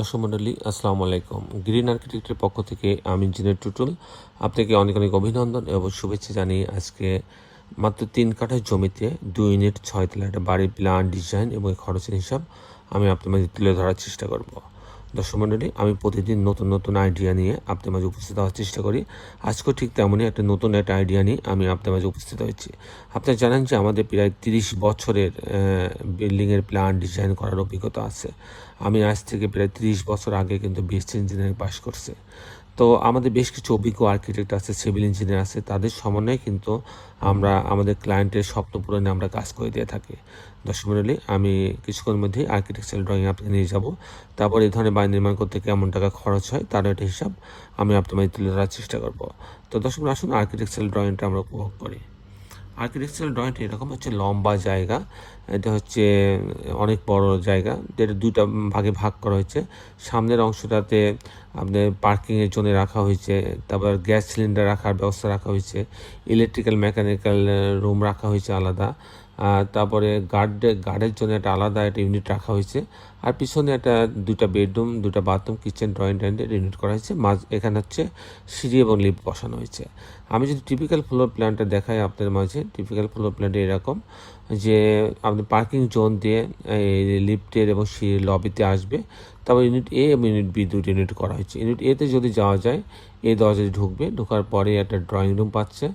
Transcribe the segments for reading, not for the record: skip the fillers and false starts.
দর্শক মণ্ডলী আসসালামু আলাইকুম। গ্রিন আর্কিটেক্টের পক্ষ থেকে আমি ইঞ্জিনিয়ার টুটুল আপনাকে অনেক অনেক অভিনন্দন এবং শুভেচ্ছা জানিয়ে আজকে মাত্র 3 কাঠা জমিতে 2 ইউনিট 6 তলা একটা বাড়ির প্ল্যান ডিজাইন এবং খরচের হিসাব আমি আপনার মাঝে তুলে ধরার চেষ্টা করব। দর্শক মণ্ডলী, আমি প্রতিদিন নতুন নতুন আইডিয়া নিয়ে আপনার মাঝে উপস্থিত হওয়ার চেষ্টা করি। আজকেও ঠিক তেমনই নতুন একটা আইডিয়া নিয়ে আমি আপনার মাঝে উপস্থিত হয়েছি। আপনারা জানেন যে আমাদের প্রায় 30 বছরের বিল্ডিংয়ের প্ল্যান ডিজাইন করার অভিজ্ঞতা আছে। আমি আজ থেকে প্রায় 30 বছর আগে কিন্তু বিএসসি ইঞ্জিনিয়ারিং পাস করছি। তো আমাদের বেশ কিছু অভিজ্ঞ আর্কিটেক্ট আছে, সিভিল ইঞ্জিনিয়ার আছে, তাদের সমন্বয়ে কিন্তু আমরা আমাদের ক্লায়েন্টের স্বপ্ন পূরণে আমরা কাজ করে দিয়ে থাকি। দর্শক মণ্ডলী, আমি কিছুক্ষণের মধ্যেই আর্কিটেকচারাল ড্রয়িং আপনাকে নিয়ে যাব। তারপর এই ধরনের বাড়ি নির্মাণ করতে কেমন টাকা খরচ হয় তার একটা হিসাব আমি আপনার মাঝে তুলে ধরার চেষ্টা করব। তো দর্শক আসুন আর্কিটেকচারাল ড্রয়িংটা আমরা উপভোগ করি। আর্কিটেকচারাল ড্রয়িংটা এরকম হচ্ছে লম্বা জায়গা, এটা হচ্ছে অনেক বড় জায়গা, যেটা দুইটা ভাগে ভাগ করা হয়েছে। সামনের অংশটাতে আপনার পার্কিংয়ের জন্য রাখা হয়েছে, তারপর গ্যাস সিলিন্ডার রাখার ব্যবস্থা রাখা হয়েছে, ইলেকট্রিক্যাল মেকানিক্যাল রুম রাখা হয়েছে আলাদা, তারপরে গার্ডের জন্য একটা আলাদা একটা ইউনিট রাখা হয়েছে, আর পিছনে একটা দুটা বেডরুম, দুটা বাথরুম, কিচেন, ড্রয়িং ইউনিট করা হয়েছে। এখানে হচ্ছে সিঁড়ি এবং লিফট বসানো হয়েছে। আমি যদি টিপিক্যাল ফ্লোর প্ল্যানটা দেখাই আপনাদের মাঝে, টিপিক্যাল ফ্লোর প্ল্যানটা এরকম যে আপনি পার্কিং জোন দিয়ে লিফটের এবং সিঁড়ির লবিতে আসবে। তারপর ইউনিট এ এবং ইউনিট বি দুটি ইউনিট করা হয়েছে। ইউনিট এতে যদি যাওয়া যায়, এই দরজায় ঢুকবে, ঢোকার পরে একটা ড্রয়িং রুম পাচ্ছে,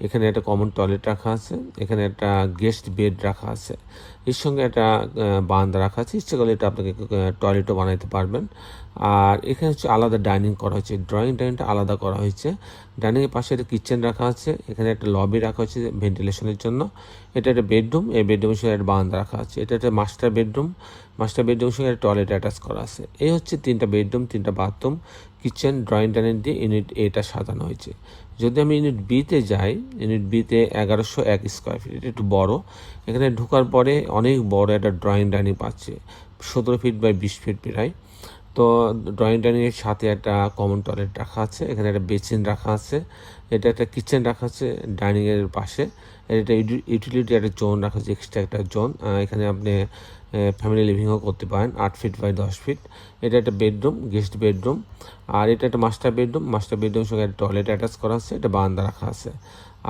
এখানে একটা কমন টয়লেট রাখা আছে, এখানে একটা গেস্ট বেড রাখা আছে, এর সঙ্গে একটা বারান্দা রাখা আছে। ইচ্ছে করলে এটা আপনাকে টয়লেটও বানাইতে পারবেন। আর এখানে হচ্ছে আলাদা ডাইনিং করা হয়েছে, ডাইনিংটা আলাদা করা হয়েছে। ডাইনিংয়ের পাশে একটা কিচেন রাখা আছে, এখানে একটা লবি রাখা হয়েছে ভেন্টিলেশনের জন্য। এটা একটা বেডরুম, এই বেডরুমের সঙ্গে একটা বারান্দা রাখা আছে। এটা একটা মাস্টার বেডরুমের সঙ্গে একটা টয়লেট অ্যাটাচ করা আছে। এই হচ্ছে 3টা বেডরুম, 3টা বাথরুম, কিচেন, ড্রয়িং ডাইনিং দিয়ে ইউনিট এটা সাজানো হয়েছে। যদি আমি ইউনিট বিতে যাই, ইউনিট বিতে 1101 স্কোয়ার ফিট, এটা একটু বড়। এখানে ঢোকার পরে অনেক বড় একটা ড্রয়িং ডাইনিং পাচ্ছে, 17 ফিট বাই 20 ফিট প্রায়। তো ড্রয়িং ডাইনিংয়ের সাথে একটা কমন টয়লেট রাখা আছে, এখানে একটা বেসিন রাখা আছে, এটা একটা কিচেন রাখা আছে ডাইনিংয়ের পাশে, এটা ইউটিলিটি একটা জোন রাখা আছে, এক্সট্রা একটা জোন। এখানে আপনি ফ্যামিলি লিভিংও করতে পারেন, 8 ফিট বাই 10 ফিট। এটা একটা বেডরুম, গেস্ট বেডরুম। আর এটা একটা মাস্টার বেডরুম সঙ্গে একটা টয়লেট অ্যাটাচ করা আছে, এটা বারান্দা রাখা আছে।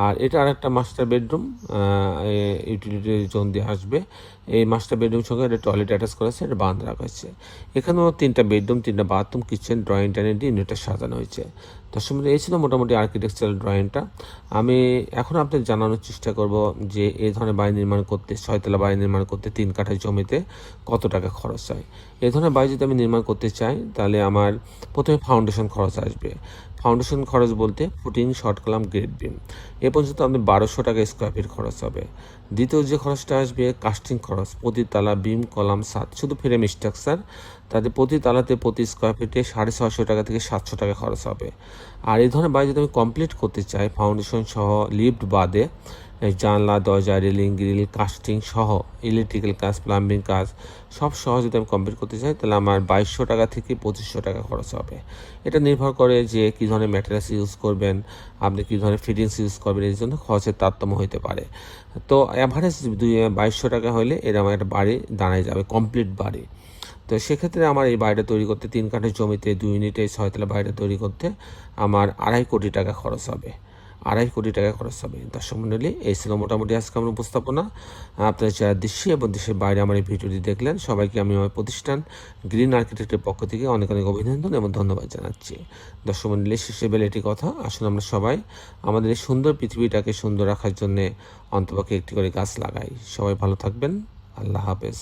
আর এটা আর একটা মাস্টার বেডরুম, ইউটিলিটি জোন দিয়ে আসবে। এই মাস্টার বেডরুম সঙ্গে একটা টয়লেট অ্যাটাচ করা আছে, এটা বারান্দা রাখা হয়েছে। এখানেও 3টা বেডরুম, 3টা বাথরুম, কিচেন, ড্রয়িং ডাইনিং দিয়ে ইউনিটটা সাজানো হয়েছে। দর্শক এই ছিল মোটামুটি আর্কিটেকচারাল ড্রয়িংটা। আমি এখন আপনাদের জানানোর চেষ্টা করব যে এই ধরনের বাড়ি নির্মাণ করতে, 6 তলা বাড়ি নির্মাণ করতে 3 কাঠা জমিতে কত টাকা খরচ হয়। এই ধরনের বাড়ি যদি আমি নির্মাণ করতে চাই, তাহলে আমার প্রথমে ফাউন্ডেশন খরচ আসবে। ফাউন্ডেশন খরচ বলতে footing, short column, grade beam, এ পর্যন্ত আপনার 1200 টাকা স্কোয়ার ফিট খরচ হবে। দ্বিতীয় যে খরচটা আসবে কাস্টিং খরচ, প্রতি তালা, বিম, কলাম, ছাদ, শুধু ফ্রেম স্ট্রাকচার, তাতে প্রতি তালাতে প্রতি স্কোয়ার ফিটে 650 টাকা থেকে 700 টাকা খরচ হবে। আর এই ধরনের বাড়ি যদি আমি কমপ্লিট করতে চাই, ফাউন্ডেশন সহ, লিফট বাদে, জানলা, দরজা, রেলিং, গ্রিল, কাস্টিং সহ, ইলেকট্রিক্যাল কাজ, প্লাম্বিং কাজ সব সহ যদি আমি কমপ্লিট করতে চাই, তাহলে আমার 2200 টাকা থেকে 2500 টাকা খরচ হবে। এটা নির্ভর করে যে কী ধরনের ম্যাটেরিয়ালস ইউজ করবেন, আপনি কী ধরনের ফিটিংস ইউজ করবেন, এই জন্য খরচের তারতম্য হতে পারে। তো অ্যাভারেজ 2200 টাকা হলে এর আমার একটা বাড়ি দাঁড়ায় যাবে, কমপ্লিট বাড়ি। তো সেক্ষেত্রে আমার এই বাড়িটা তৈরি করতে, 3 কাঠের জমিতে 2 ইউনিটে 6 তলা বাড়িটা তৈরি করতে আমার 2.5 কোটি টাকা খরচ হবে। 2.5 কোটি টাকা খরচ হবে। দর্শক মণ্ডলী, এই ছিল মোটামুটি আজকে আমার উপস্থাপনা। আপনারা যারা দেশে এবং দেশের বাইরে আমার এই ভিডিওটি দেখলেন, সবাইকে আমি আমার প্রতিষ্ঠান গ্রিন আর্কিটেক্টের পক্ষ থেকে অনেক অনেক অভিনন্দন এবং ধন্যবাদ জানাচ্ছি। দর্শক মণ্ডলী, শেষে বেলে একটি কথা, আসুন আমরা সবাই আমাদের এই সুন্দর পৃথিবীটাকে সুন্দর রাখার জন্যে অন্তপক্ষে একটি করে গাছ লাগাই। সবাই ভালো থাকবেন। আল্লাহ হাফেজ।